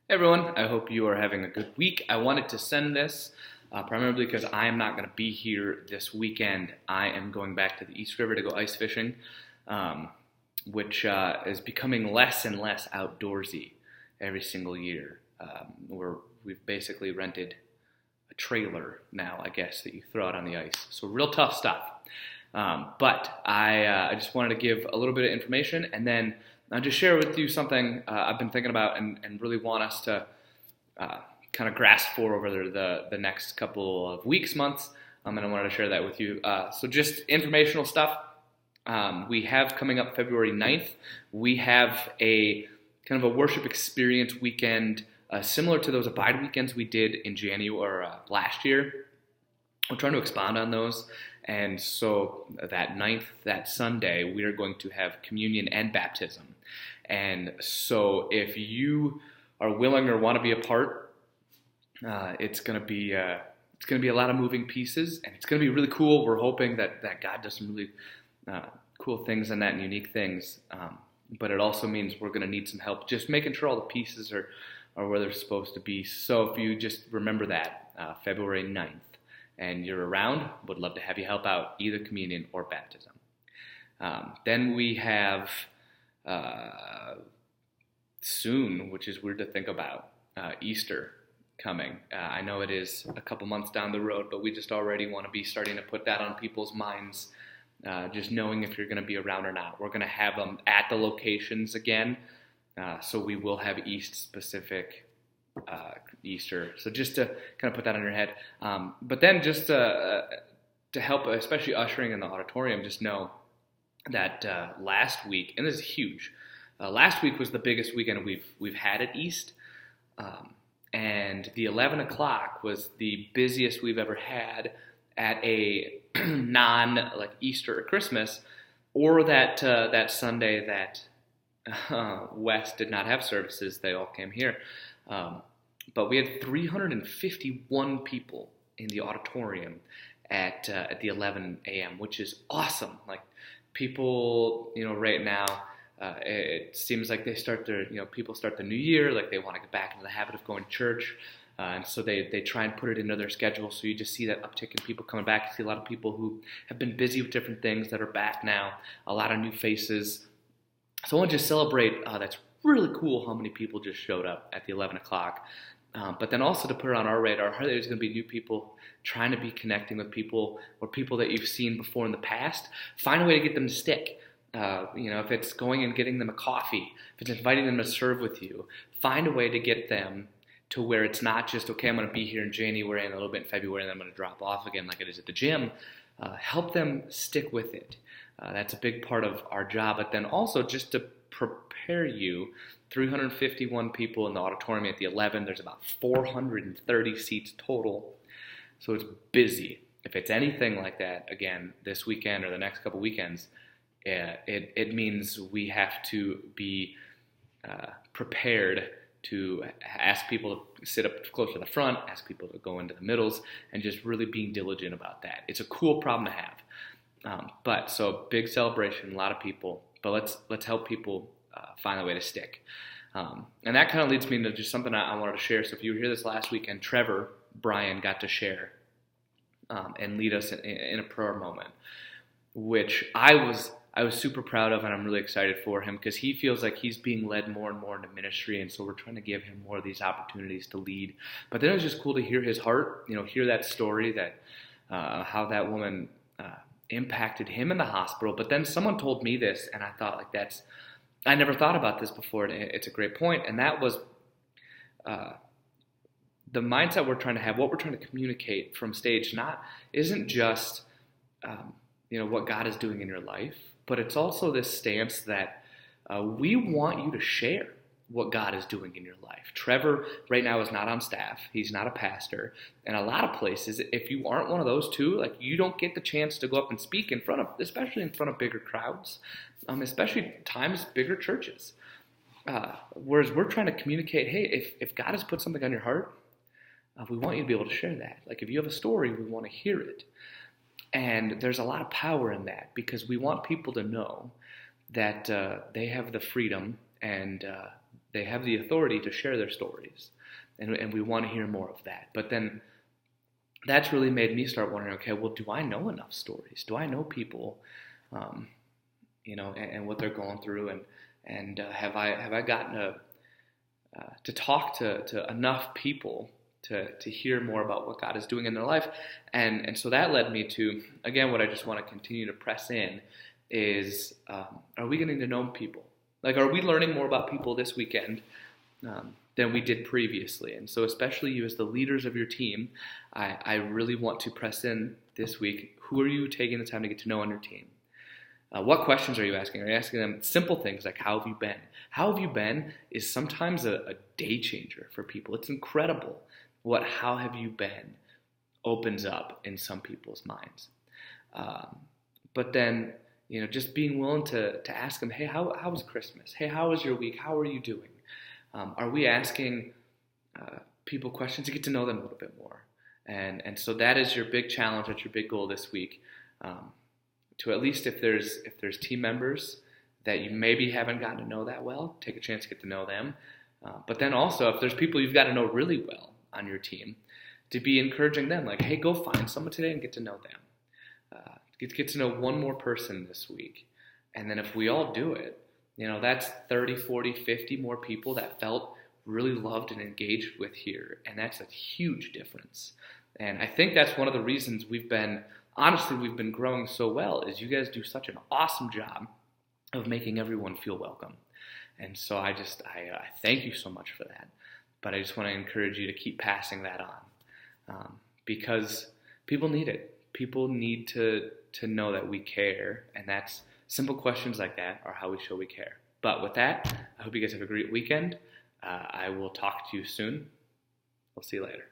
Hey everyone, I hope you are having a good week. I wanted to send this primarily because I am not going to be here this weekend. I am going back to the East River to go ice fishing, which is becoming less and less outdoorsy every single year. We've basically rented a trailer now, I guess, that you throw out on the ice. So real tough stuff. But I just wanted to give a little bit of information and then I'll just share with you something I've been thinking about and really want us to kind of grasp for over the next couple of weeks, months, and I wanted to share that with you. So just informational stuff. We have coming up February 9th, we have a kind of a worship experience weekend similar to those Abide weekends we did in January or last year. We're trying to expand on those. And so that 9th, that Sunday, we are going to have communion and baptism. And so if you are willing or want to be a part, it's going to be a lot of moving pieces, and it's going to be really cool. We're hoping that God does some really cool things and that and unique things. But it also means we're going to need some help just making sure all the pieces are where they're supposed to be. So if you just remember that, February 9th, and you're around, would love to have you help out either communion or baptism. Then we have soon, which is weird to think about, Easter coming. I know it is a couple months down the road, but we just already want to be starting to put that on people's minds, just knowing if you're going to be around or not. We're going to have them at the locations again, so we will have East-specific Easter. So just to kind of put that on your head. But then just to help, especially ushering in the auditorium, just know that last week, and this is huge, last week was the biggest weekend we've had at East, and the 11 o'clock was the busiest we've ever had at a non like Easter or Christmas, or that Sunday that West did not have services. They all came here. But we had 351 people in the auditorium at the 11 a.m., which is awesome. Like people, right now, it seems like they start people start the new year, like they want to get back into the habit of going to church. And so they try and put it into their schedule. So you just see that uptick in people coming back. You see a lot of people who have been busy with different things that are back now, a lot of new faces. So I want to just celebrate, that's really cool how many people just showed up at the 11 o'clock. But then also to put it on our radar, there's going to be new people trying to be connecting with people or people that you've seen before in the past. Find a way to get them to stick. If it's going and getting them a coffee, if it's inviting them to serve with you, find a way to get them to where it's not just, okay, I'm going to be here in January and a little bit in February and then I'm going to drop off again like it is at the gym. Help them stick with it. That's a big part of our job. But then also just to prepare you, 351 people in the auditorium at the 11. There's about 430 seats total. So it's busy. If it's anything like that, again, this weekend or the next couple weekends, it means we have to be prepared to ask people to sit up close to the front, ask people to go into the middles, and just really being diligent about that. It's a cool problem to have. But so big celebration, a lot of people, but let's help people find a way to stick. And that kind of leads me into just something I wanted to share. So if you were here this last weekend, Brian got to share and lead us in a prayer moment, which I was super proud of, and I'm really excited for him because he feels like he's being led more and more into ministry, and so we're trying to give him more of these opportunities to lead. But then it was just cool to hear his heart, hear that story, that how that woman impacted him in the hospital. But then someone told me this, and I thought, I never thought about this before, and it's a great point, and that was the mindset we're trying to have, what we're trying to communicate from stage isn't just what God is doing in your life, but it's also this stance that we want you to share what God is doing in your life. Trevor right now is not on staff. He's not a pastor. And a lot of places, if you aren't one of those two, you don't get the chance to go up and speak especially in front of bigger crowds, especially times bigger churches. Whereas we're trying to communicate, hey, if God has put something on your heart, we want you to be able to share that. If you have a story, we want to hear it. And there's a lot of power in that because we want people to know that they have the freedom and they have the authority to share their stories, and we want to hear more of that. But then that's really made me start wondering, okay, well, do I know enough stories? Do I know people, and what they're going through, and have I gotten to talk to enough people to hear more about what God is doing in their life? And so that led me to, again, what I just want to continue to press in is, are we getting to know people? Like, are we learning more about people this weekend than we did previously? And so especially you as the leaders of your team, I really want to press in this week. Who are you taking the time to get to know on your team? What questions are you asking? Are you asking them simple things like, how have you been? How have you been is sometimes a day changer for people. It's incredible what how have you been opens up in some people's minds. But then, just being willing to ask them, hey, how was Christmas? Hey, how was your week? How are you doing? Are we asking people questions to get to know them a little bit more? And so that is your big challenge. That's your big goal this week. To at least if there's team members that you maybe haven't gotten to know that well, take a chance to get to know them. But then also if there's people you've got to know really well on your team, to be encouraging them, like, hey, go find someone today and get to know them. Get to know one more person this week. And then if we all do it, that's 30, 40, 50 more people that felt really loved and engaged with here. And that's a huge difference. And I think that's one of the reasons we've been growing so well, is you guys do such an awesome job of making everyone feel welcome. And so I thank you so much for that. But I just want to encourage you to keep passing that on, because people need it. People need to know that we care, and that's simple questions like that are how we show we care. But with that, I hope you guys have a great weekend. I will talk to you soon. We'll see you later.